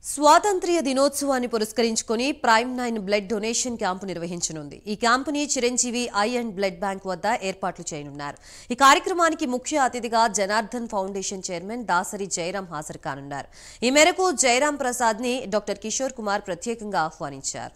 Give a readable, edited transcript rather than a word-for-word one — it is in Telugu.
స్వాతంత్ర్య దినోత్సవాన్ని పురస్కరించుకొని ప్రైమ్ 9 బ్లడ్ డొనేషన్ క్యాంపు నిర్వహించనుంది. ఈ క్యాంపుని Chiranjeevi eye and blood bank వద్ద ఏర్పాట్లు చేయనున్నారు. ఈ కార్యక్రమానికి ముఖ్య అతిథిగా జనార్దన్ ఫౌండేషన్ చైర్మన్ దాసరి జయరాం హాజరు కానున్నారు. ఈ మేరకు జయరాం ప్రసాద్ ని డాక్టర్ కిషోర్ కుమార్ ప్రత్యేకంగా ఆహ్వానించారు.